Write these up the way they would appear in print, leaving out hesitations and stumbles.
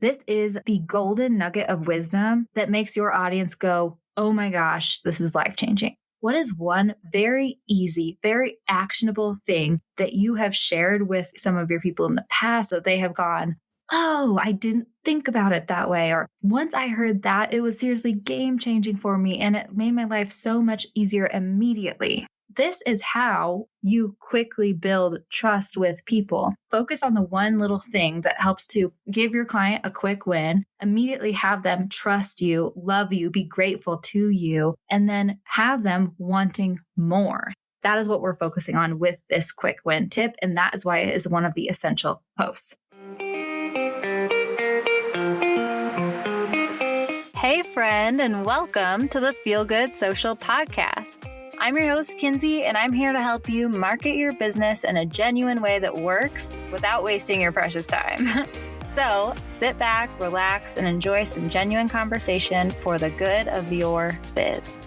This is the golden nugget of wisdom that makes your audience go, oh my gosh, this is life-changing. What is one very easy, very actionable thing that you have shared with some of your people in the past that they have gone, oh, I didn't think about it that way. Or once I heard that, it was seriously game-changing for me and it made my life so much easier immediately. This is how you quickly build trust with people. Focus on the one little thing that helps to give your client a quick win, immediately have them trust you, love you, be grateful to you, and then have them wanting more. That is what we're focusing on with this quick win tip. And that is why it is one of the essential posts. Hey, friend, and welcome to the Feel Good Social Podcast. I'm your host, Kinsey, and I'm here to help you market your business in a genuine way that works without wasting your precious time. So sit back, relax, and enjoy some genuine conversation for the good of your biz.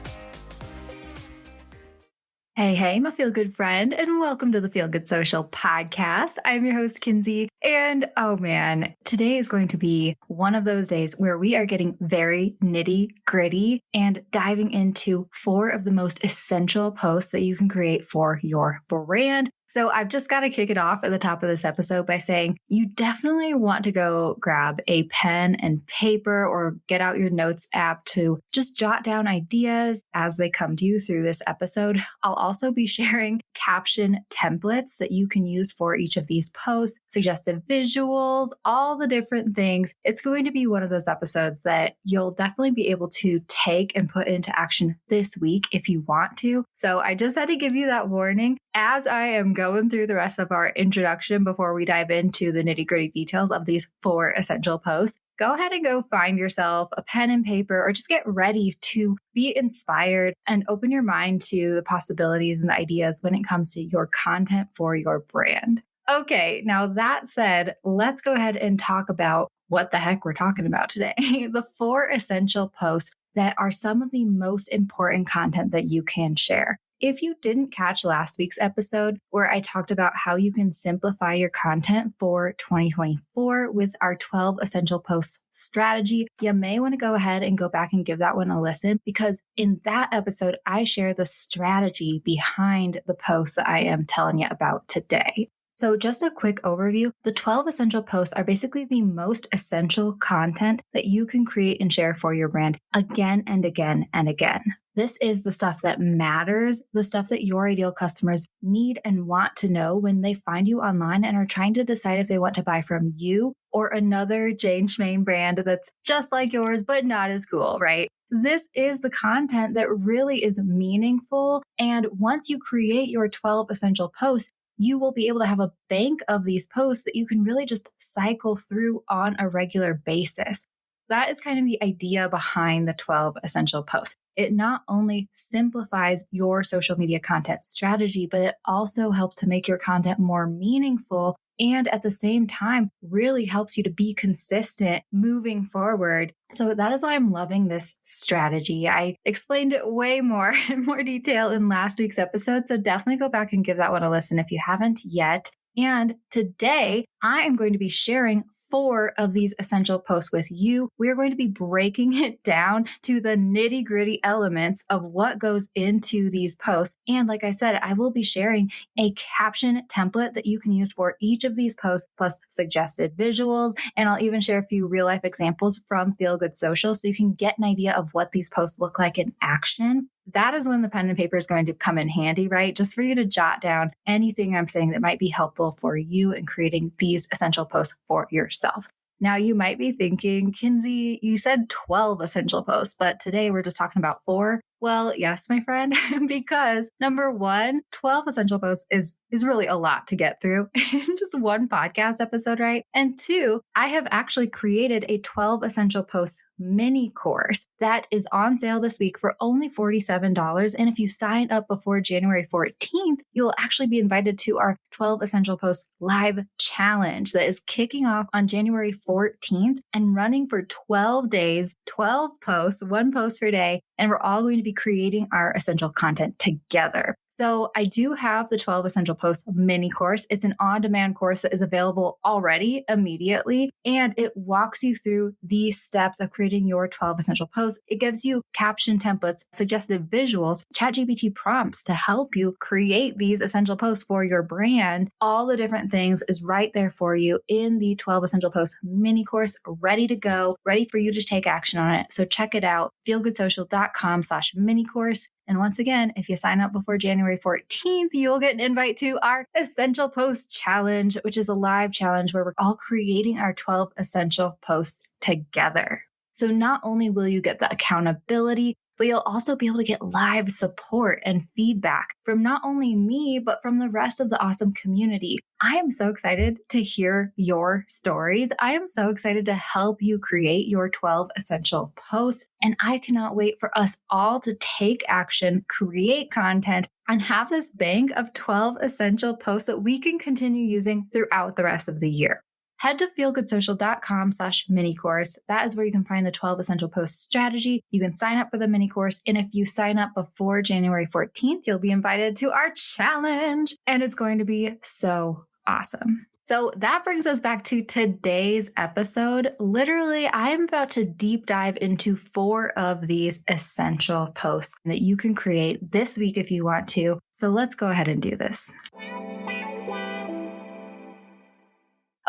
Hey, my Feel Good friend, and welcome to the Feel Good Social Podcast. I'm your host, Kinsey, and oh man, today is going to be one of those days where we are getting very nitty gritty and diving into 4 of the most essential posts that you can create for your brand. So I've just got to kick it off at the top of this episode by saying you definitely want to go grab a pen and paper or get out your notes app to just jot down ideas as they come to you through this episode. I'll also be sharing caption templates that you can use for each of these posts, suggestive visuals, all the different things. It's going to be one of those episodes that you'll definitely be able to take and put into action this week if you want to. So I just had to give you that warning as I am going through the rest of our introduction before we dive into the nitty-gritty details of these 4 essential posts. Go ahead and go find yourself a pen and paper or just get ready to be inspired and open your mind to the possibilities and the ideas when it comes to your content for your brand. Okay, now that said, let's go ahead and talk about what the heck we're talking about today. The 4 essential posts that are some of the most important content that you can share. If you didn't catch last week's episode where I talked about how you can simplify your content for 2024 with our 12 essential posts strategy, you may want to go ahead and go back and give that one a listen, because in that episode, I share the strategy behind the posts that I am telling you about today. So just a quick overview, the 12 essential posts are basically the most essential content that you can create and share for your brand again and again and again. This is the stuff that matters, the stuff that your ideal customers need and want to know when they find you online and are trying to decide if they want to buy from you or another Jane Schmain brand that's just like yours, but not as cool, right? This is the content that really is meaningful. And once you create your 12 essential posts, you will be able to have a bank of these posts that you can really just cycle through on a regular basis. That is kind of the idea behind the 12 essential posts. It not only simplifies your social media content strategy, but it also helps to make your content more meaningful and at the same time really helps you to be consistent moving forward. So that is why I'm loving this strategy. I explained it way more in more detail in last week's episode, so definitely go back and give that one a listen if you haven't yet. And today, I am going to be sharing 4 of these essential posts with you. We're going to be breaking it down to the nitty-gritty elements of what goes into these posts. And like I said, I will be sharing a caption template that you can use for each of these posts, plus suggested visuals. And I'll even share a few real-life examples from Feel Good Social so you can get an idea of what these posts look like in action. That is when the pen and paper is going to come in handy, right? Just for you to jot down anything I'm saying that might be helpful for you in creating these essential posts for yourself. Now, you might be thinking, Kinsey, you said 12 essential posts, but today we're just talking about 4. Well, yes, my friend, because number 1, 12 essential posts is really a lot to get through in just one podcast episode, right? And 2, I have actually created a 12 essential posts mini course that is on sale this week for only $47. And if you sign up before January 14th, you'll actually be invited to our 12 essential posts live challenge that is kicking off on January 14th and running for 12 days, 12 posts, 1 post per day. And we're all going to be creating our essential content together. So I do have the 12 Essential Posts mini course. It's an on-demand course that is available already immediately, and it walks you through the steps of creating your 12 essential posts. It gives you caption templates, suggested visuals, ChatGPT prompts to help you create these essential posts for your brand. All the different things is right there for you in the 12 Essential Posts mini course, ready to go, ready for you to take action on it. So check it out, feelgoodsocial.com/mini course. And once again, if you sign up before January 14th, you'll get an invite to our Essential Post Challenge, which is a live challenge where we're all creating our 12 essential posts together. So not only will you get the accountability, but you'll also be able to get live support and feedback from not only me, but from the rest of the awesome community. I am so excited to hear your stories. I am so excited to help you create your 12 essential posts. And I cannot wait for us all to take action, create content, and have this bank of 12 essential posts that we can continue using throughout the rest of the year. Head to feelgoodsocial.com/mini course. That is where you can find the 12 essential post strategy. You can sign up for the mini course. And if you sign up before January 14th, you'll be invited to our challenge. And it's going to be so awesome. So that brings us back to today's episode. Literally, I'm about to deep dive into 4 of these essential posts that you can create this week if you want to. So let's go ahead and do this.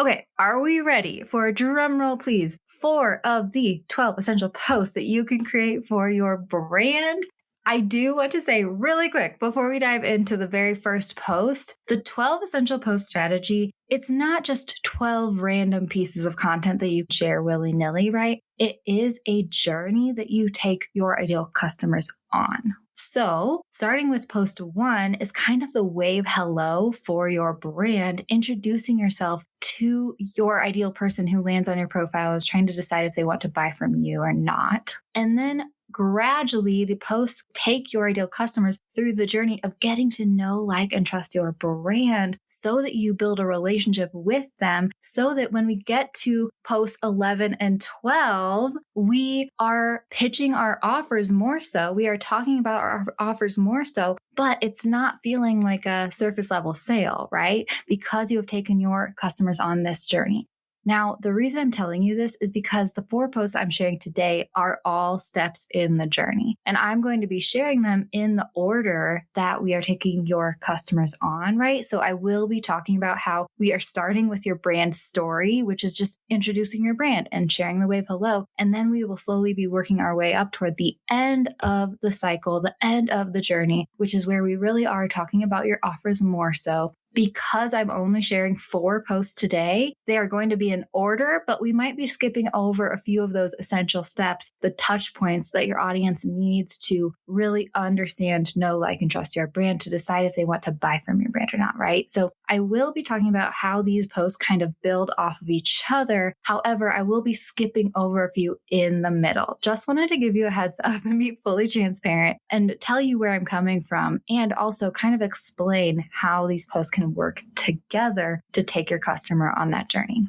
Okay, are we ready for a drum roll, please? 4 of the 12 essential posts that you can create for your brand. I do want to say really quick before we dive into the very first post, the 12 essential post strategy, it's not just 12 random pieces of content that you share willy-nilly, right? It is a journey that you take your ideal customers on. So starting with post 1 is kind of the wave hello for your brand, introducing yourself to your ideal person who lands on your profile, is trying to decide if they want to buy from you or not. And then gradually, the posts take your ideal customers through the journey of getting to know, like, and trust your brand so that you build a relationship with them, so that when we get to posts 11 and 12, we are pitching our offers more so. We are talking about our offers more so, but it's not feeling like a surface level sale, right? Because you have taken your customers on this journey. Now, the reason I'm telling you this is because the 4 posts I'm sharing today are all steps in the journey. And I'm going to be sharing them in the order that we are taking your customers on, right? So I will be talking about how we are starting with your brand story, which is just introducing your brand and sharing the wave hello. And then we will slowly be working our way up toward the end of the cycle, the end of the journey, which is where we really are talking about your offers more so. Because I'm only sharing 4 posts today, they are going to be in order, but we might be skipping over a few of those essential steps, the touch points that your audience needs to really understand, know, like, and trust your brand to decide if they want to buy from your brand or not, right? So I will be talking about how these posts kind of build off of each other. However, I will be skipping over a few in the middle. Just wanted to give you a heads up and be fully transparent and tell you where I'm coming from, and also kind of explain how these posts can work together to take your customer on that journey.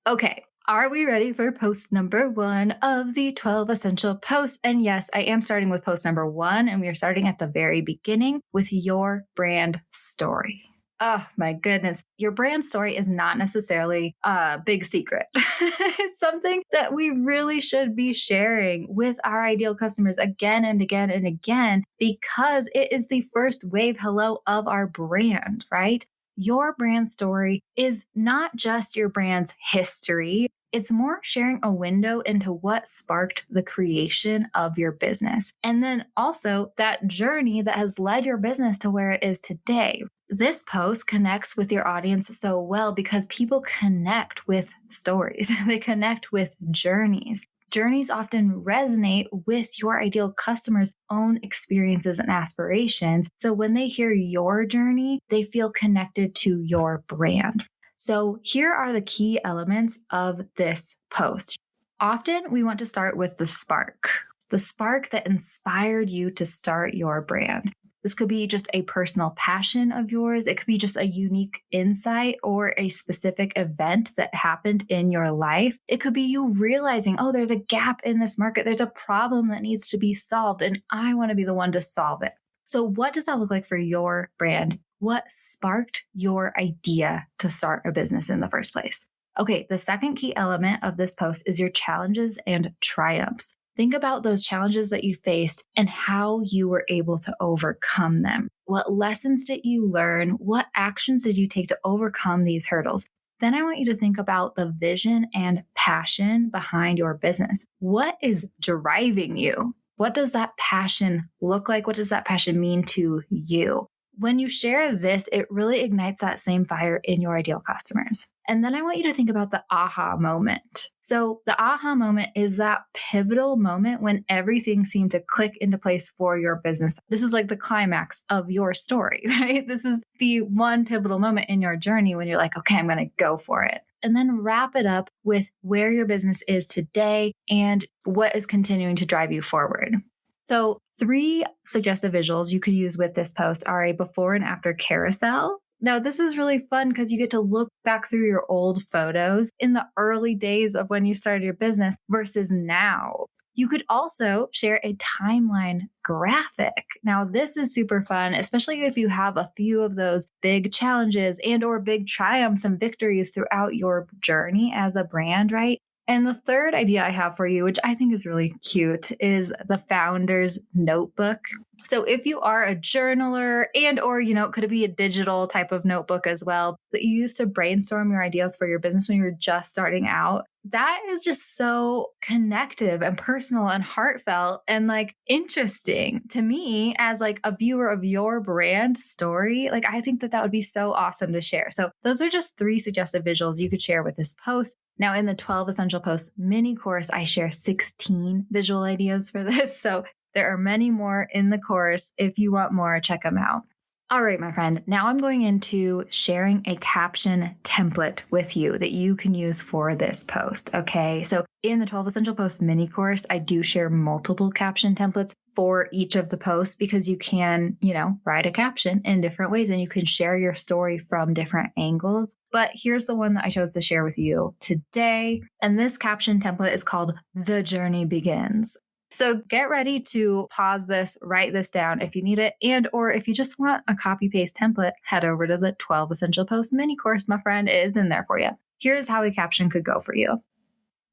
Okay, are we ready for post number 1 of the 12 essential posts? And yes, I am starting with post number 1, and we are starting at the very beginning with your brand story. Oh my goodness. Your brand story is not necessarily a big secret. It's something that we really should be sharing with our ideal customers again and again and again, because it is the first wave hello of our brand, right? Your brand story is not just your brand's history. It's more sharing a window into what sparked the creation of your business. And then also that journey that has led your business to where it is today. This post connects with your audience so well because people connect with stories. They connect with journeys. Journeys often resonate with your ideal customer's own experiences and aspirations. So when they hear your journey, they feel connected to your brand. So here are the key elements of this post. Often we want to start with the spark that inspired you to start your brand. This could be just a personal passion of yours. It could be just a unique insight or a specific event that happened in your life. It could be you realizing, oh, there's a gap in this market. There's a problem that needs to be solved, and I want to be the one to solve it. So what does that look like for your brand? What sparked your idea to start a business in the first place? Okay, the second key element of this post is your challenges and triumphs. Think about those challenges that you faced and how you were able to overcome them. What lessons did you learn? What actions did you take to overcome these hurdles? Then I want you to think about the vision and passion behind your business. What is driving you? What does that passion look like? What does that passion mean to you? When you share this, it really ignites that same fire in your ideal customers. And then I want you to think about the aha moment. So the aha moment is that pivotal moment when everything seemed to click into place for your business. This is like the climax of your story, right? This is the one pivotal moment in your journey when you're like, okay, I'm going to go for it. And then wrap it up with where your business is today and what is continuing to drive you forward. So 3 suggestive visuals you could use with this post are a before and after carousel. Now, this is really fun because you get to look back through your old photos in the early days of when you started your business versus now. You could also share a timeline graphic. Now, this is super fun, especially if you have a few of those big challenges and or big triumphs and victories throughout your journey as a brand, right? And the third idea I have for you, which I think is really cute, is the founder's notebook. So if you are a journaler and or, could it be a digital type of notebook as well that you use to brainstorm your ideas for your business when you're just starting out, that is just so connective and personal and heartfelt and like interesting to me as like a viewer of your brand story. Like I think that would be so awesome to share. So those are just 3 suggestive visuals you could share with this post. Now in the 12 Essential Posts mini course, I share 16 visual ideas for this. So there are many more in the course. If you want more, check them out. All right, my friend. Now I'm going into sharing a caption template with you that you can use for this post. Okay. So in the 12 Essential Posts mini course, I do share multiple caption templates for each of the posts because you can, write a caption in different ways and you can share your story from different angles. But here's the one that I chose to share with you today. And this caption template is called The Journey Begins. So get ready to pause this, write this down if you need it, and or if you just want a copy paste template, head over to the 12 Essential Posts mini course, my friend. It is in there for you. Here's how a caption could go for you.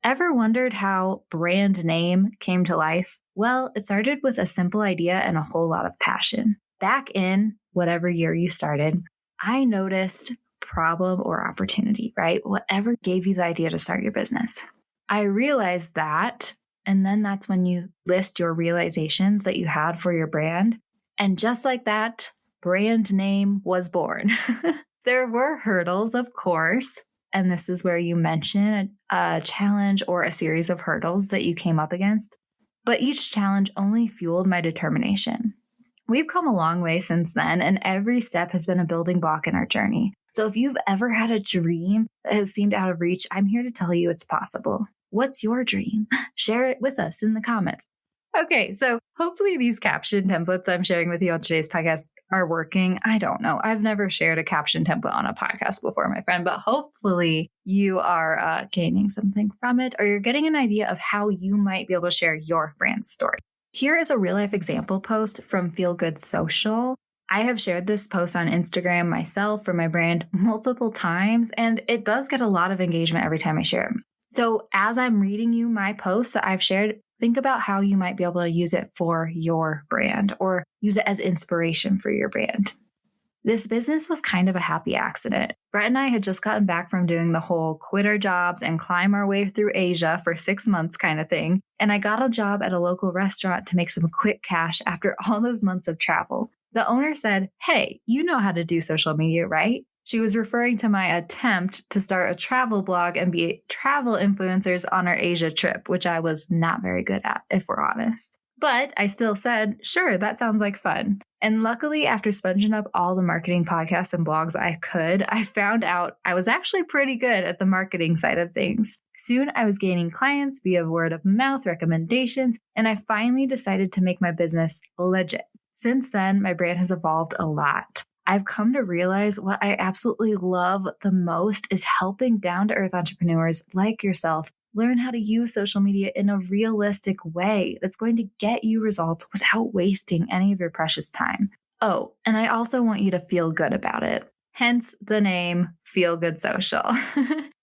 Ever wondered how brand name came to life? Well, it started with a simple idea and a whole lot of passion. Back in whatever year you started, I noticed problem or opportunity, right? Whatever gave you the idea to start your business. I realized that. And then that's when you list your realizations that you had for your brand. And just like that, brand name was born. There were hurdles, of course. And this is where you mention a challenge or a series of hurdles that you came up against. But each challenge only fueled my determination. We've come a long way since then, and every step has been a building block in our journey. So if you've ever had a dream that has seemed out of reach, I'm here to tell you it's possible. What's your dream? Share it with us in the comments. Okay, so hopefully these caption templates I'm sharing with you on today's podcast are working. I don't know. I've never shared a caption template on a podcast before, my friend, but hopefully you are gaining something from it or you're getting an idea of how you might be able to share your brand story. Here is a real life example post from Feel Good Social. I have shared this post on Instagram myself for my brand multiple times, and it does get a lot of engagement every time I share it. So as I'm reading you my posts that I've shared, think about how you might be able to use it for your brand or use it as inspiration for your brand. This business was kind of a happy accident. Brett and I had just gotten back from doing the whole quit our jobs and climb our way through Asia for 6 months kind of thing. And I got a job at a local restaurant to make some quick cash after all those months of travel. The owner said, "Hey, you know how to do social media, right?" She was referring to my attempt to start a travel blog and be travel influencers on our Asia trip, which I was not very good at, if we're honest. But I still said, sure, that sounds like fun. And luckily, after sponging up all the marketing podcasts and blogs I could, I found out I was actually pretty good at the marketing side of things. Soon I was gaining clients via word of mouth recommendations, and I finally decided to make my business legit. Since then, my brand has evolved a lot. I've come to realize what I absolutely love the most is helping down-to-earth entrepreneurs like yourself Learn how to use social media in a realistic way that's going to get you results without wasting any of your precious time. Oh, and I also want you to feel good about it. Hence the name Feel Good Social.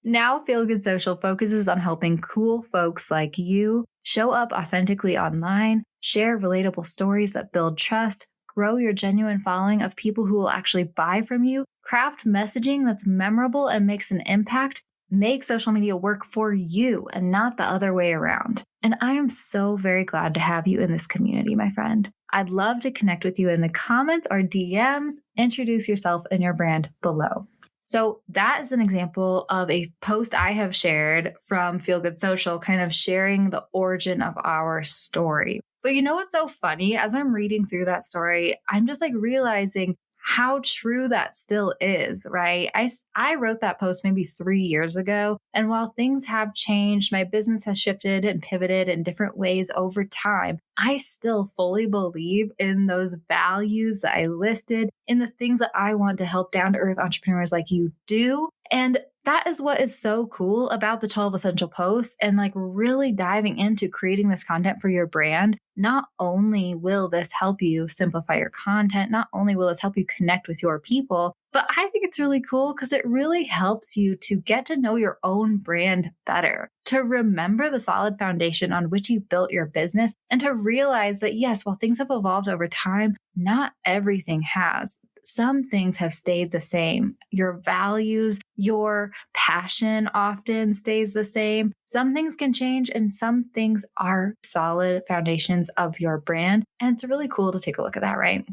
Now, Feel Good Social focuses on helping cool folks like you show up authentically online, share relatable stories that build trust, grow your genuine following of people who will actually buy from you, craft messaging that's memorable and makes an impact, make social media work for you and not the other way around. And I am so very glad to have you in this community, my friend. I'd love to connect with you in the comments or DMs. Introduce yourself and your brand below. So that is an example of a post I have shared from Feel Good Social, kind of sharing the origin of our story. But you know what's so funny? As I'm reading through that story, I'm just like realizing how true that still is, right? I wrote that post maybe 3 years ago. And while things have changed, my business has shifted and pivoted in different ways over time, I still fully believe in those values that I listed, in the things that I want to help down to earth entrepreneurs like you do. And that is what is so cool about the 12 essential posts and like really diving into creating this content for your brand. Not only will this help you simplify your content, not only will this help you connect with your people, but I think it's really cool because it really helps you to get to know your own brand better, to remember the solid foundation on which you built your business, and to realize that yes, while things have evolved over time, not everything has. Some things have stayed the same. Your values, your passion often stays the same. Some things can change and some things are solid foundations of your brand. And it's really cool to take a look at that, right?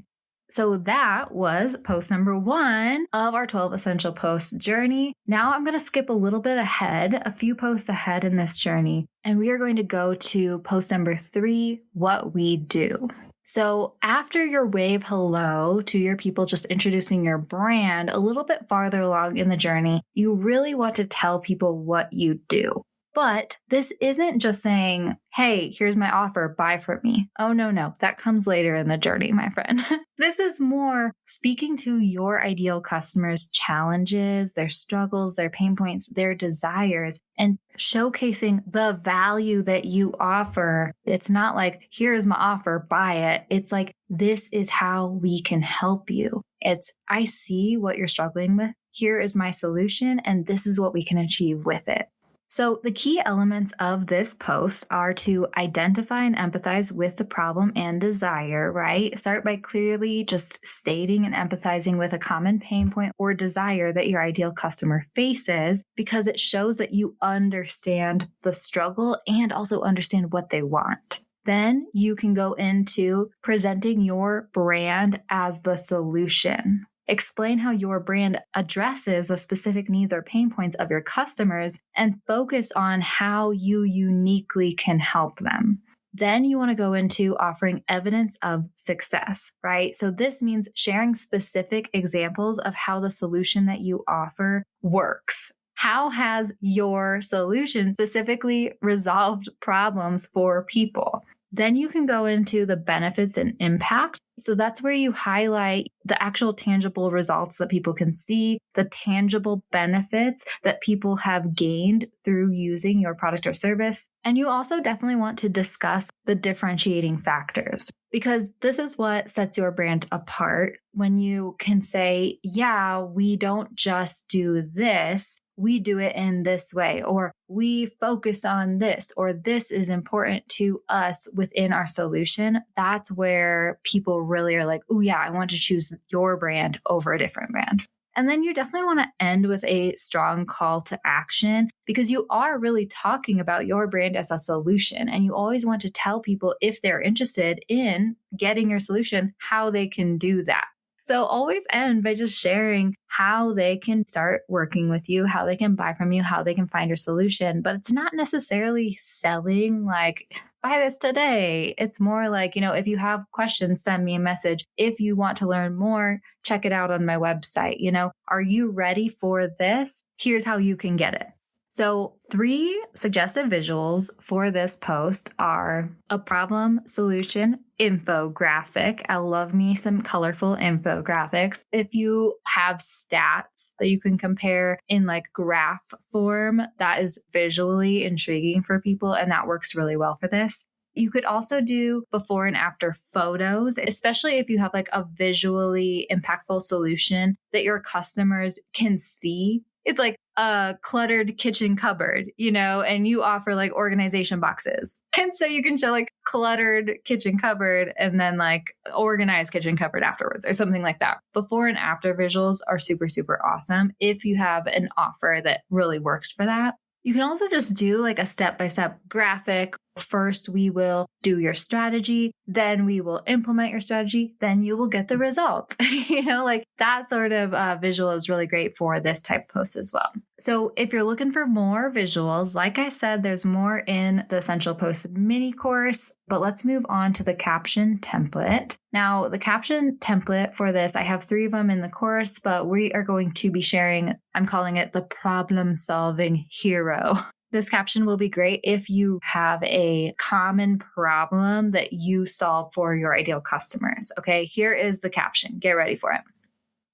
So that was post number 1 of our 12 essential posts journey. Now I'm going to skip a little bit ahead, a few posts ahead in this journey, and we are going to go to post number 3, what we do. So after your wave hello to your people, just introducing your brand a little bit farther along in the journey, you really want to tell people what you do. But this isn't just saying, hey, here's my offer, buy from me. Oh, no, that comes later in the journey, my friend. This is more speaking to your ideal customers' challenges, their struggles, their pain points, their desires, and showcasing the value that you offer. It's not like, here's my offer, buy it. It's like, this is how we can help you. It's, I see what you're struggling with. Here is my solution, and this is what we can achieve with it. So the key elements of this post are to identify and empathize with the problem and desire, right? Start by clearly just stating and empathizing with a common pain point or desire that your ideal customer faces, because it shows that you understand the struggle and also understand what they want. Then you can go into presenting your brand as the solution. Explain how your brand addresses the specific needs or pain points of your customers and focus on how you uniquely can help them. Then you want to go into offering evidence of success, right? So this means sharing specific examples of how the solution that you offer works. How has your solution specifically resolved problems for people? Then you can go into the benefits and impact. So that's where you highlight the actual tangible results that people can see, the tangible benefits that people have gained through using your product or service. And you also definitely want to discuss the differentiating factors, because this is what sets your brand apart when you can say, yeah, we don't just do this. We do it in this way, or we focus on this, or this is important to us within our solution. That's where people really are like, oh yeah, I want to choose your brand over a different brand. And then you definitely want to end with a strong call to action, because you are really talking about your brand as a solution. And you always want to tell people, if they're interested in getting your solution, how they can do that. So always end by just sharing how they can start working with you, how they can buy from you, how they can find your solution. But it's not necessarily selling like, buy this today. It's more like, if you have questions, send me a message. If you want to learn more, check it out on my website. Are you ready for this? Here's how you can get it. So 3 suggestive visuals for this post are a problem solution infographic. I love me some colorful infographics. If you have stats that you can compare in like graph form, that is visually intriguing for people, and that works really well for this. You could also do before and after photos, especially if you have like a visually impactful solution that your customers can see. It's like a cluttered kitchen cupboard, and you offer like organization boxes. And so you can show like cluttered kitchen cupboard and then like organized kitchen cupboard afterwards or something like that. Before and after visuals are super, super awesome if you have an offer that really works for that. You can also just do like a step-by-step graphic. First, we will do your strategy, then we will implement your strategy, then you will get the results. Like that sort of visual is really great for this type of post as well. So if you're looking for more visuals, like I said, there's more in the Essential Post mini course, but let's move on to the caption template. Now, the caption template for this, I have 3 of them in the course, but we are going to be sharing, I'm calling it the problem-solving hero. This caption will be great if you have a common problem that you solve for your ideal customers. Okay, here is the caption. Get ready for it.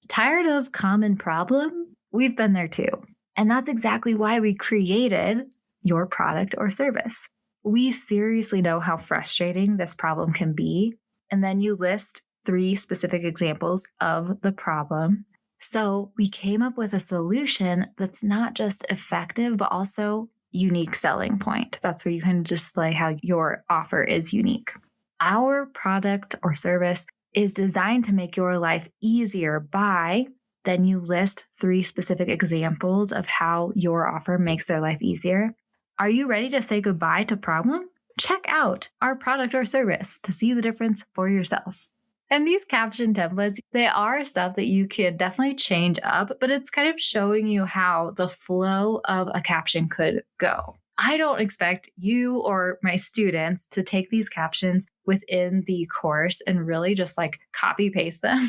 Tired of common problem? We've been there too. And that's exactly why we created your product or service. We seriously know how frustrating this problem can be. And then you list 3 specific examples of the problem. So we came up with a solution that's not just effective, but also unique selling point. That's where you can display how your offer is unique. Our product or service is designed to make your life easier by, then you list 3 specific examples of how your offer makes their life easier. Are you ready to say goodbye to problem? Check out our product or service to see the difference for yourself. And these caption templates, they are stuff that you can definitely change up, but it's kind of showing you how the flow of a caption could go. I don't expect you or my students to take these captions within the course and really just like copy paste them.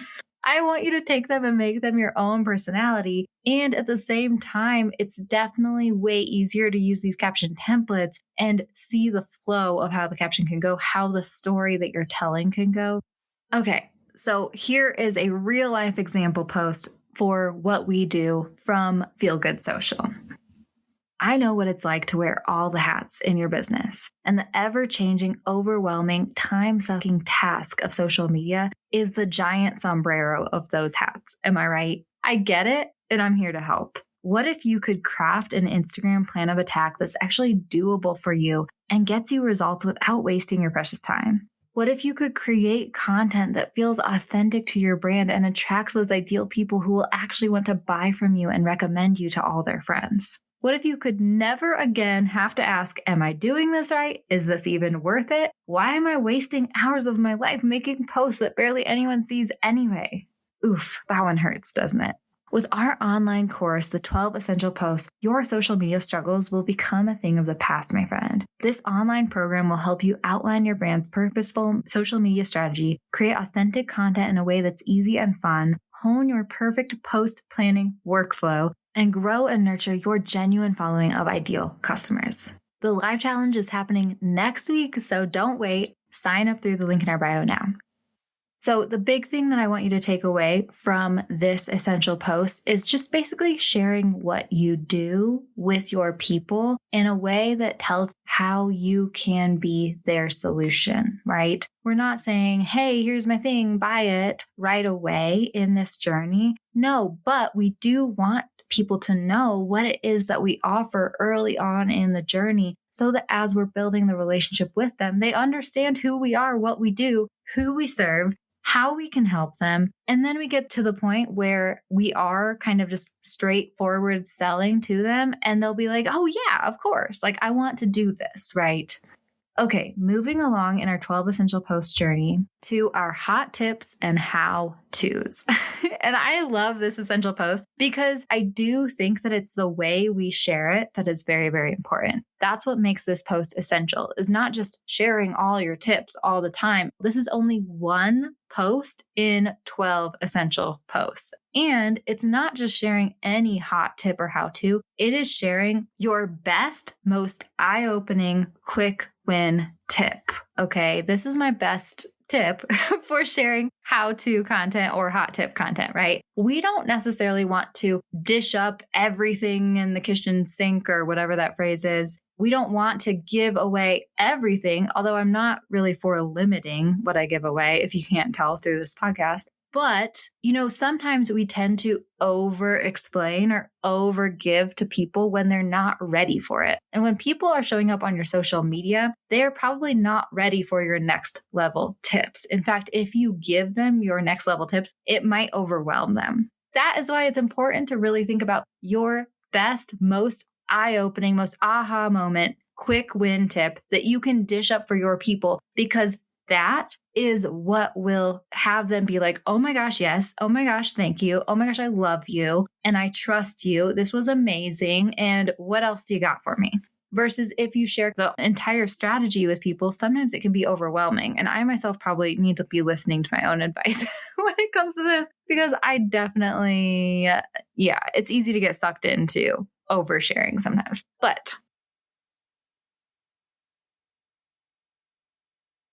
I want you to take them and make them your own personality. And at the same time, it's definitely way easier to use these caption templates and see the flow of how the caption can go, how the story that you're telling can go. Okay, so here is a real life example post for what we do from Feel Good Social. I know what it's like to wear all the hats in your business, and the ever-changing, overwhelming, time-sucking task of social media is the giant sombrero of those hats. Am I right? I get it, and I'm here to help. What if you could craft an Instagram plan of attack that's actually doable for you and gets you results without wasting your precious time? What if you could create content that feels authentic to your brand and attracts those ideal people who will actually want to buy from you and recommend you to all their friends? What if you could never again have to ask, am I doing this right? Is this even worth it? Why am I wasting hours of my life making posts that barely anyone sees anyway? Oof, that one hurts, doesn't it? With our online course, The 12 Essential Posts, your social media struggles will become a thing of the past, my friend. This online program will help you outline your brand's purposeful social media strategy, create authentic content in a way that's easy and fun, hone your perfect post planning workflow, and grow and nurture your genuine following of ideal customers. The live challenge is happening next week, so don't wait. Sign up through the link in our bio now. So the big thing that I want you to take away from this essential post is just basically sharing what you do with your people in a way that tells how you can be their solution, right? We're not saying, hey, here's my thing, buy it right away in this journey. No, but we do want people to know what it is that we offer early on in the journey so that as we're building the relationship with them, they understand who we are, what we do, who we serve, how we can help them. And then we get to the point where we are kind of just straightforward selling to them. And they'll be like, oh yeah, of course. Like I want to do this, right? Okay, moving along in our 12 essential post journey to our hot tips and how tos. And I love this essential post because I do think that it's the way we share it that is very, very important. That's what makes this post essential, is not just sharing all your tips all the time. This is only one post in 12 essential posts. And it's not just sharing any hot tip or how to, it is sharing your best, most eye-opening, quick win tip. Okay, this is my best tip for sharing how to content or hot tip content, right? We don't necessarily want to dish up everything in the kitchen sink or whatever that phrase is. We don't want to give away everything, although I'm not really for limiting what I give away, if you can't tell through this podcast. But, sometimes we tend to over explain or over give to people when they're not ready for it. And when people are showing up on your social media, they are probably not ready for your next level tips. In fact, if you give them your next level tips, it might overwhelm them. That is why it's important to really think about your best, most eye-opening, most aha moment, quick win tip that you can dish up for your people, because that is what will have them be like, oh my gosh, yes. Oh my gosh, thank you. Oh my gosh, I love you. And I trust you. This was amazing. And what else do you got for me? Versus if you share the entire strategy with people, sometimes it can be overwhelming. And I myself probably need to be listening to my own advice when it comes to this, because I definitely, it's easy to get sucked into oversharing sometimes. But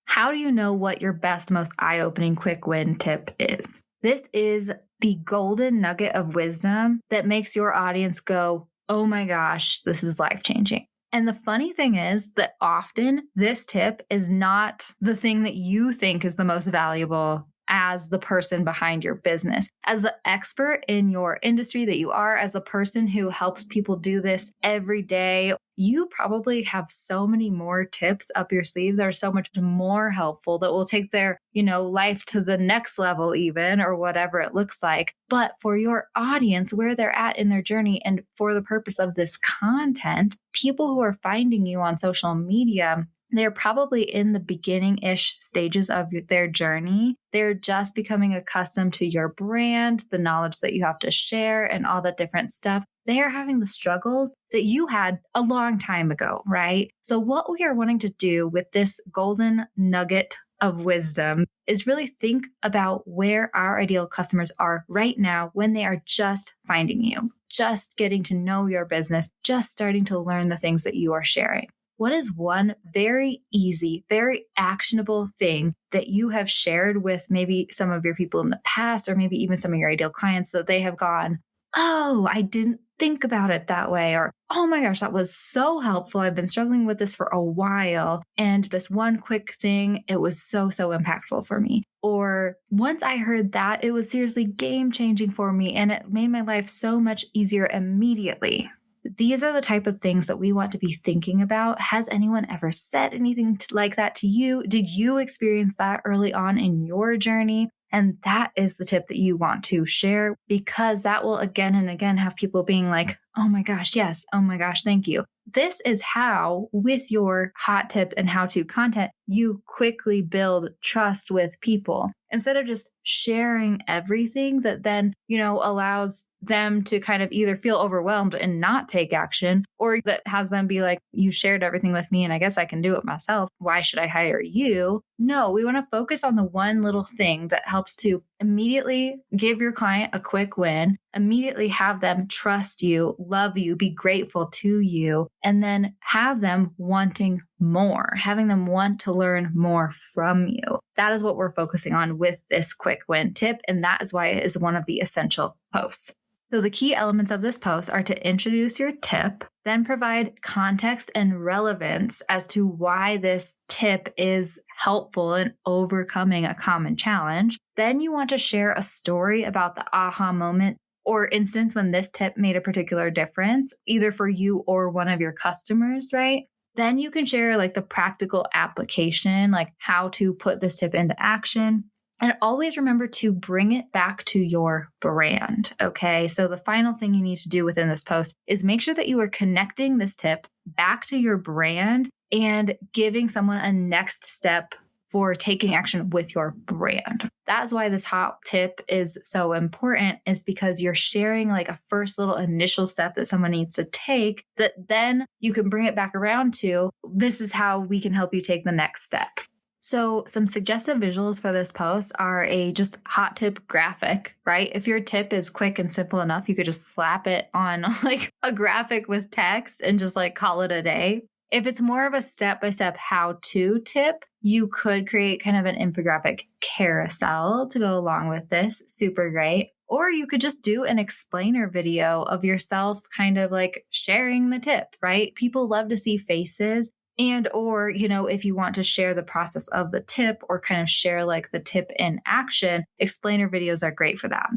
how do you know what your best, most eye-opening quick win tip is? This is the golden nugget of wisdom that makes your audience go, oh my gosh, this is life-changing. And the funny thing is that often this tip is not the thing that you think is the most valuable as the person behind your business. As the expert in your industry that you are, as a person who helps people do this every day, you probably have so many more tips up your sleeve that are so much more helpful, that will take their, life to the next level even, or whatever it looks like. But for your audience, where they're at in their journey, and for the purpose of this content, people who are finding you on social media, they're probably in the beginning-ish stages of their journey. They're just becoming accustomed to your brand, the knowledge that you have to share, and all that different stuff. They are having the struggles that you had a long time ago, right? So what we are wanting to do with this golden nugget of wisdom is really think about where our ideal customers are right now when they are just finding you, just getting to know your business, just starting to learn the things that you are sharing. What is one very easy, very actionable thing that you have shared with maybe some of your people in the past, or maybe even some of your ideal clients, that they have gone, oh, I didn't think about it that way, or, oh my gosh, that was so helpful. I've been struggling with this for a while. And this one quick thing, it was so impactful for me. Or once I heard that, it was seriously game changing for me, and it made my life so much easier immediately. These are the type of things that we want to be thinking about. Has anyone ever said anything like that to you? Did you experience that early on in your journey? And that is the tip that you want to share, because that will again and again have people being like, oh my gosh, yes. Oh my gosh, thank you. This is how, with your hot tip and how to content, you quickly build trust with people. Instead of just sharing everything that then, allows them to kind of either feel overwhelmed and not take action, or that has them be like, you shared everything with me and I guess I can do it myself. Why should I hire you? No, we want to focus on the one little thing that helps to immediately give your client a quick win, immediately have them trust you, love you, be grateful to you, and then have them wanting more, having them want to learn more from you. That is what we're focusing on with this quick win tip. And that is why it is one of the essential posts. So the key elements of this post are to introduce your tip, then provide context and relevance as to why this tip is helpful in overcoming a common challenge. Then you want to share a story about the aha moment or instance when this tip made a particular difference, either for you or one of your customers, right? Then you can share like the practical application, like how to put this tip into action. And always remember to bring it back to your brand, okay? So the final thing you need to do within this post is make sure that you are connecting this tip back to your brand and giving someone a next step for taking action with your brand. That's why this hot tip is so important, is because you're sharing like a first little initial step that someone needs to take that then you can bring it back around to, this is how we can help you take the next step. So some suggestive visuals for this post are a just hot tip graphic, right? If your tip is quick and simple enough, you could just slap it on like a graphic with text and just like call it a day. If it's more of a step-by-step how-to tip, you could create kind of an infographic carousel to go along with this. Super great. Or you could just do an explainer video of yourself kind of like sharing the tip, right? People love to see faces. And, or, if you want to share the process of the tip or kind of share like the tip in action, explainer videos are great for that.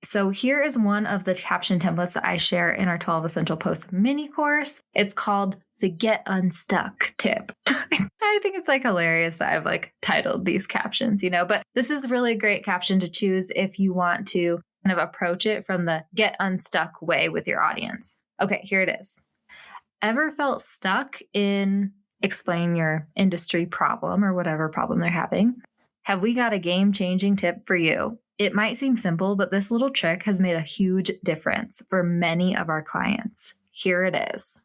So here is one of the caption templates that I share in our 12 Essential Posts mini course. It's called the Get Unstuck tip. I think it's like hilarious that I've like titled these captions, but this is really a great caption to choose if you want to kind of approach it from the get unstuck way with your audience. Okay, here it is. Ever felt stuck in explain your industry problem or whatever problem they're having? Have we got a game-changing tip for you? It might seem simple, but this little trick has made a huge difference for many of our clients. Here it is.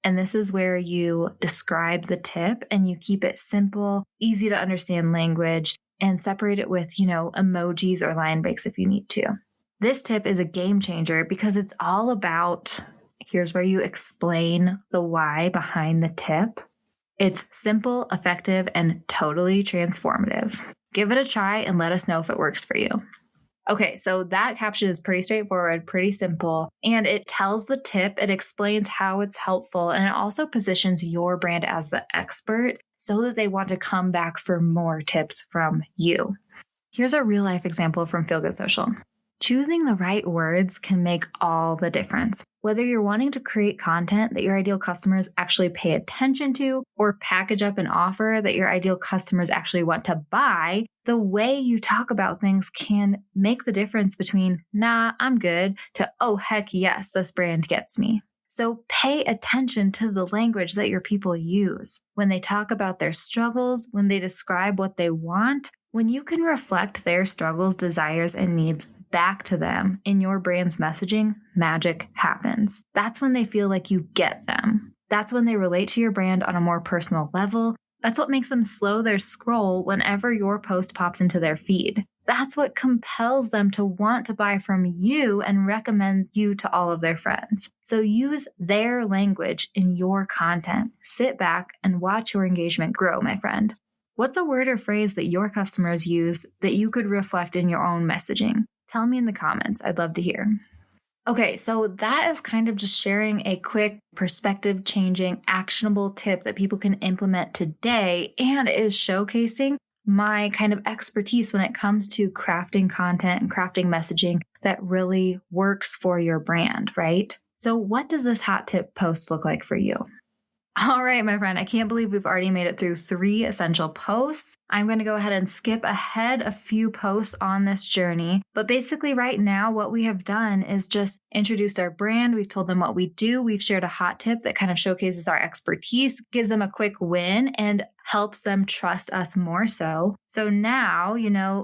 And this is where you describe the tip and you keep it simple, easy to understand language, and separate it with, emojis or line breaks if you need to. This tip is a game changer because it's all about, here's where you explain the why behind the tip. It's simple, effective, and totally transformative. Give it a try and let us know if it works for you. Okay, so that caption is pretty straightforward, pretty simple, and it tells the tip, it explains how it's helpful, and it also positions your brand as the expert so that they want to come back for more tips from you. Here's a real life example from Feel Good Social. Choosing the right words can make all the difference. Whether you're wanting to create content that your ideal customers actually pay attention to or package up an offer that your ideal customers actually want to buy, the way you talk about things can make the difference between, nah, I'm good, to, oh, heck yes, this brand gets me. So pay attention to the language that your people use. When they talk about their struggles, when they describe what they want, when you can reflect their struggles, desires, and needs back to them in your brand's messaging, magic happens. That's when they feel like you get them. That's when they relate to your brand on a more personal level. That's what makes them slow their scroll whenever your post pops into their feed. That's what compels them to want to buy from you and recommend you to all of their friends. So use their language in your content. Sit back and watch your engagement grow, my friend. What's a word or phrase that your customers use that you could reflect in your own messaging? Tell me in the comments. I'd love to hear. Okay, so that is kind of just sharing a quick perspective changing, actionable tip that people can implement today and is showcasing my kind of expertise when it comes to crafting content and crafting messaging that really works for your brand, right? So what does this hot tip post look like for you? All right, my friend, I can't believe we've already made it through 3 essential posts. I'm going to go ahead and skip ahead a few posts on this journey. But basically right now, what we have done is just introduced our brand. We've told them what we do. We've shared a hot tip that kind of showcases our expertise, gives them a quick win, and helps them trust us more so. So now,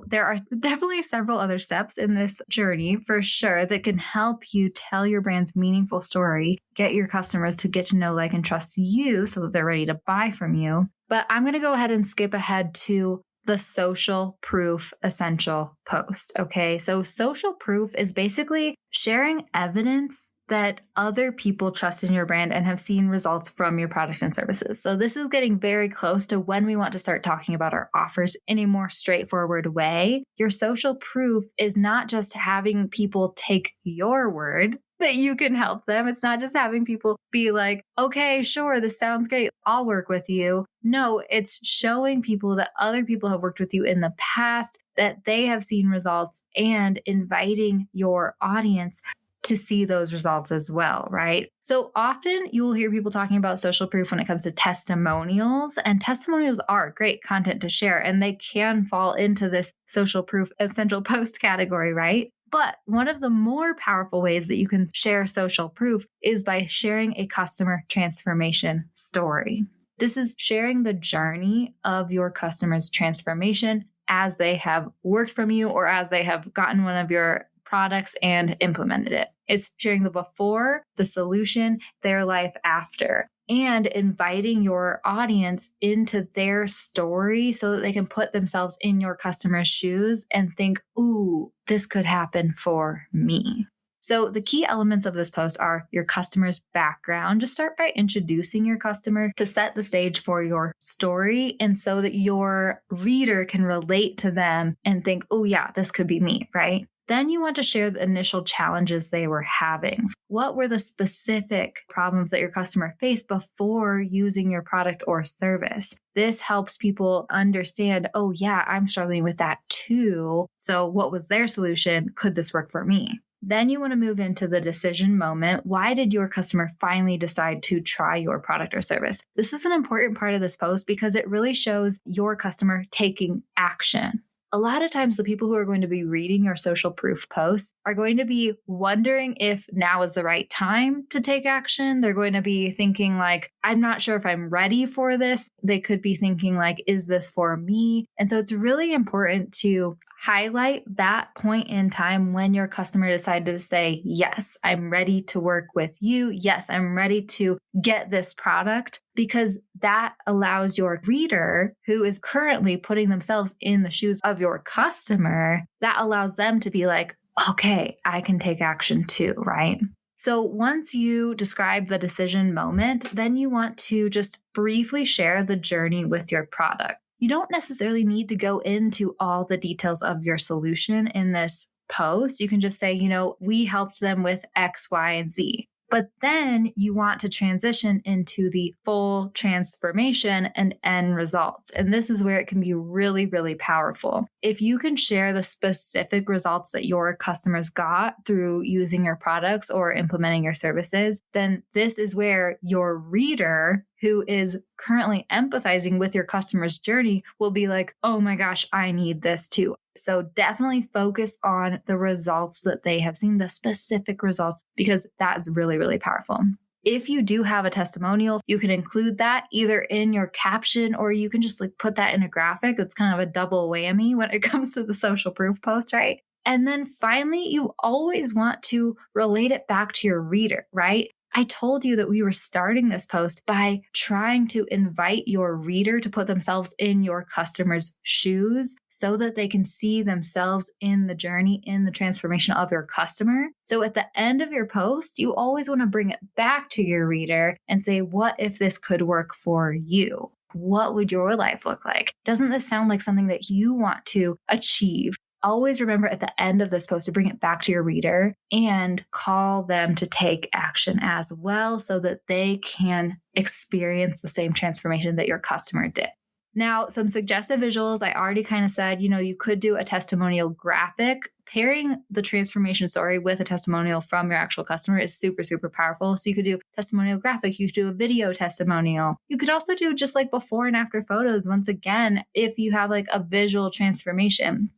there are definitely several other steps in this journey for sure that can help you tell your brand's meaningful story, get your customers to get to know, like, and trust you so that they're ready to buy from you. But I'm going to go ahead and skip ahead to the social proof essential post. Okay. So social proof is basically sharing evidence that other people trust in your brand and have seen results from your product and services. So this is getting very close to when we want to start talking about our offers in a more straightforward way. Your social proof is not just having people take your word that you can help them. It's not just having people be like, okay, sure, this sounds great, I'll work with you. No, it's showing people that other people have worked with you in the past, that they have seen results, and inviting your audience to see those results as well, right? So often you will hear people talking about social proof when it comes to testimonials, and testimonials are great content to share, and they can fall into this social proof essential post category, right? But one of the more powerful ways that you can share social proof is by sharing a customer transformation story. This is sharing the journey of your customer's transformation as they have worked from you or as they have gotten one of your products and implemented it. It's sharing the before, the solution, their life after, and inviting your audience into their story so that they can put themselves in your customer's shoes and think, ooh, this could happen for me. So the key elements of this post are your customer's background. Just start by introducing your customer to set the stage for your story and so that your reader can relate to them and think, oh yeah, this could be me, right? Then you want to share the initial challenges they were having. What were the specific problems that your customer faced before using your product or service? This helps people understand, oh yeah, I'm struggling with that too. So what was their solution? Could this work for me? Then you want to move into the decision moment. Why did your customer finally decide to try your product or service? This is an important part of this post because it really shows your customer taking action. A lot of times the people who are going to be reading your social proof posts are going to be wondering if now is the right time to take action. They're going to be thinking like, I'm not sure if I'm ready for this. They could be thinking like, is this for me? And so it's really important to highlight that point in time when your customer decided to say, yes, I'm ready to work with you. Yes, I'm ready to get this product, because that allows your reader who is currently putting themselves in the shoes of your customer, that allows them to be like, okay, I can take action too, right? So once you describe the decision moment, then you want to just briefly share the journey with your product. You don't necessarily need to go into all the details of your solution in this post. You can just say, we helped them with X, Y, and Z. But then you want to transition into the full transformation and end results. And this is where it can be really, really powerful. If you can share the specific results that your customers got through using your products or implementing your services, then this is where your reader who is currently empathizing with your customer's journey will be like, oh my gosh, I need this too. So definitely focus on the results that they have seen, the specific results, because that's really, really powerful. If you do have a testimonial, you can include that either in your caption or you can just put that in a graphic. That's kind of a double whammy when it comes to the social proof post, right? And then finally, you always want to relate it back to your reader, right? I told you that we were starting this post by trying to invite your reader to put themselves in your customer's shoes so that they can see themselves in the journey, in the transformation of your customer. So at the end of your post, you always want to bring it back to your reader and say, what if this could work for you? What would your life look like? Doesn't this sound like something that you want to achieve? Always remember at the end of this post to bring it back to your reader and call them to take action as well so that they can experience the same transformation that your customer did. Now, some suggestive visuals, I already kind of said, you could do a testimonial graphic. Pairing the transformation story with a testimonial from your actual customer is super, super powerful. So you could do testimonial graphic, you could do a video testimonial. You could also do just before and after photos. Once again, if you have a visual transformation.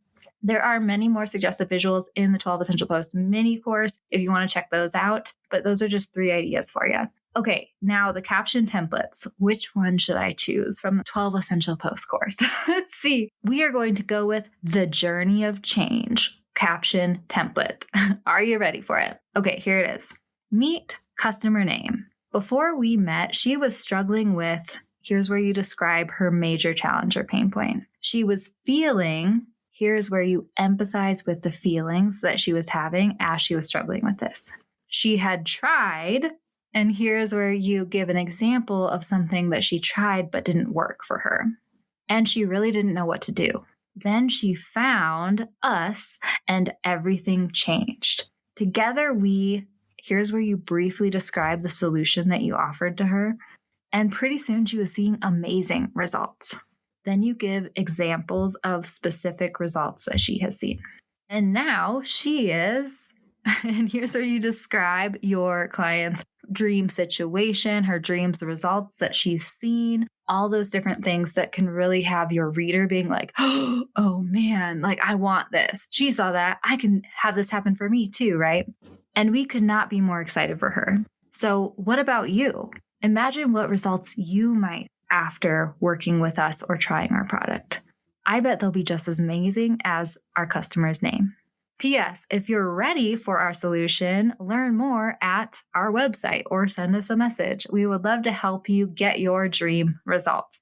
There are many more suggestive visuals in the 12 Essential Posts mini course if you want to check those out, but those are just 3 ideas for you. Okay, now the caption templates. Which one should I choose from the 12 Essential Post course? Let's see. We are going to go with the Journey of Change caption template. Are you ready for it? Okay, here it is. Meet customer name. Before we met, she was struggling with, here's where you describe her major challenge or pain point. She was feeling, here's where you empathize with the feelings that she was having as she was struggling with this. She had tried, and here's where you give an example of something that she tried but didn't work for her. And she really didn't know what to do. Then she found us and everything changed. Together here's where you briefly describe the solution that you offered to her. And pretty soon she was seeing amazing results. Then you give examples of specific results that she has seen. And now she is, and here's where you describe your client's dream situation, her dreams results that she's seen, all those different things that can really have your reader being like, oh man, I want this. She saw that. I can have this happen for me too, right? And we could not be more excited for her. So what about you? Imagine what results you might after working with us or trying our product. I bet they'll be just as amazing as our customer's name. P.S. If you're ready for our solution, learn more at our website or send us a message. We would love to help you get your dream results.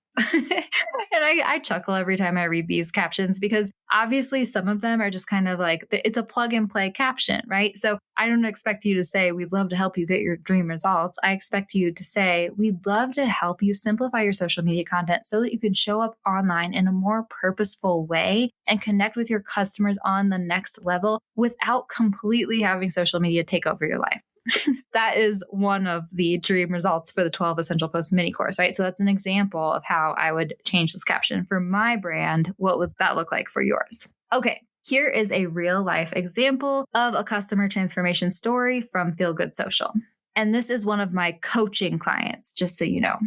And I chuckle every time I read these captions because obviously some of them are just kind of like, it's a plug and play caption, right? So I don't expect you to say, we'd love to help you get your dream results. I expect you to say, we'd love to help you simplify your social media content so that you can show up online in a more purposeful way and connect with your customers on the next level without completely having social media take over your life. That is one of the dream results for the 12 Essential Posts mini course, right? So that's an example of how I would change this caption for my brand. What would that look like for yours? Okay, here is a real life example of a customer transformation story from Feel Good Social. And this is one of my coaching clients, just so you know.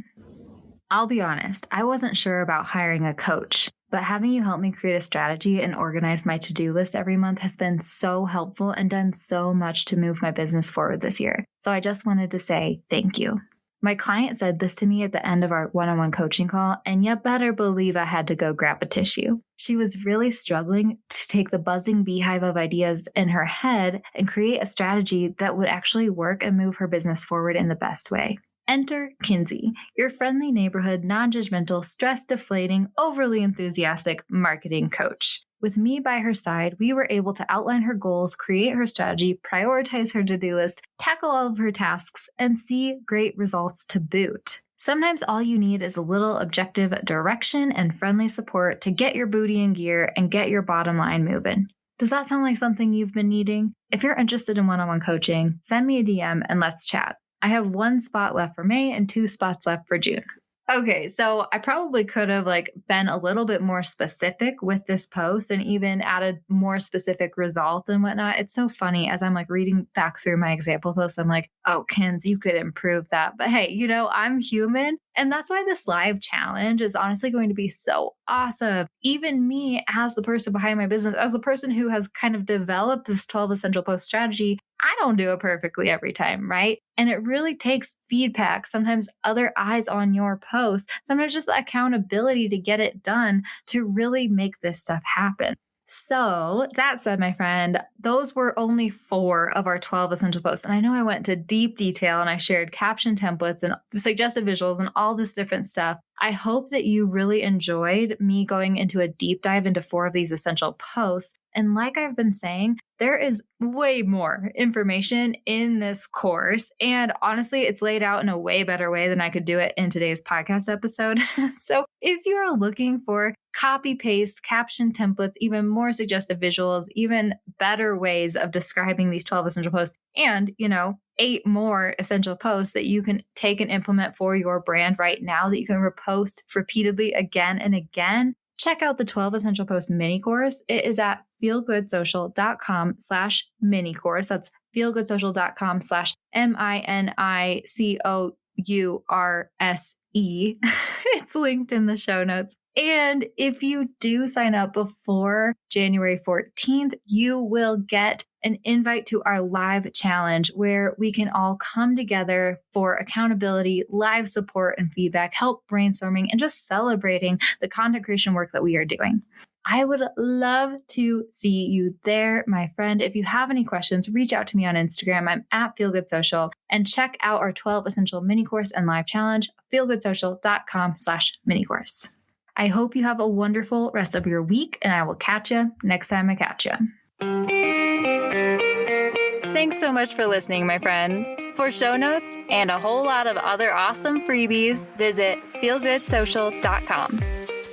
I'll be honest, I wasn't sure about hiring a coach, but having you help me create a strategy and organize my to-do list every month has been so helpful and done so much to move my business forward this year. So I just wanted to say thank you. My client said this to me at the end of our one-on-one coaching call, and you better believe I had to go grab a tissue. She was really struggling to take the buzzing beehive of ideas in her head and create a strategy that would actually work and move her business forward in the best way. Enter Kinsey, your friendly neighborhood, non-judgmental, stress-deflating, overly enthusiastic marketing coach. With me by her side, we were able to outline her goals, create her strategy, prioritize her to-do list, tackle all of her tasks, and see great results to boot. Sometimes all you need is a little objective direction and friendly support to get your booty in gear and get your bottom line moving. Does that sound like something you've been needing? If you're interested in one-on-one coaching, send me a DM and let's chat. I have 1 spot left for May and 2 spots left for June. Okay, so I probably could have been a little bit more specific with this post and even added more specific results and whatnot. It's so funny as I'm reading back through my example posts, I'm like, oh, Kins, you could improve that. But hey, I'm human. And that's why this live challenge is honestly going to be so awesome. Even me as the person behind my business, as a person who has kind of developed this 12 essential post strategy, I don't do it perfectly every time, right? And it really takes feedback, sometimes other eyes on your post, sometimes just the accountability to get it done to really make this stuff happen. So that said, my friend, those were only 4 of our 12 essential posts. And I know I went into deep detail and I shared caption templates and suggested visuals and all this different stuff. I hope that you really enjoyed me going into a deep dive into 4 of these essential posts. And like I've been saying, there is way more information in this course. And honestly, it's laid out in a way better way than I could do it in today's podcast episode. So if you are looking for copy paste, caption templates, even more suggestive visuals, even better ways of describing these 12 essential posts, and, 8 more essential posts that you can take and implement for your brand right now that you can repost repeatedly again and again, check out the 12 Essential Posts mini course. It is at feelgoodsocial.com/mini course. That's feelgoodsocial.com/minicourse. It's linked in the show notes. And if you do sign up before January 14th, you will get an invite to our live challenge where we can all come together for accountability, live support and feedback, help brainstorming, and just celebrating the content creation work that we are doing. I would love to see you there, my friend. If you have any questions, reach out to me on Instagram. I'm at feelgoodsocial, and check out our 12 essential mini course and live challenge, feelgoodsocial.com/mini course. I hope you have a wonderful rest of your week, and I will catch you next time I catch you. Thanks so much for listening, my friend. For show notes and a whole lot of other awesome freebies, visit feelgoodsocial.com.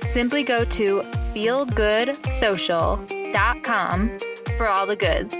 Simply go to feelgoodsocial.com for all the goods.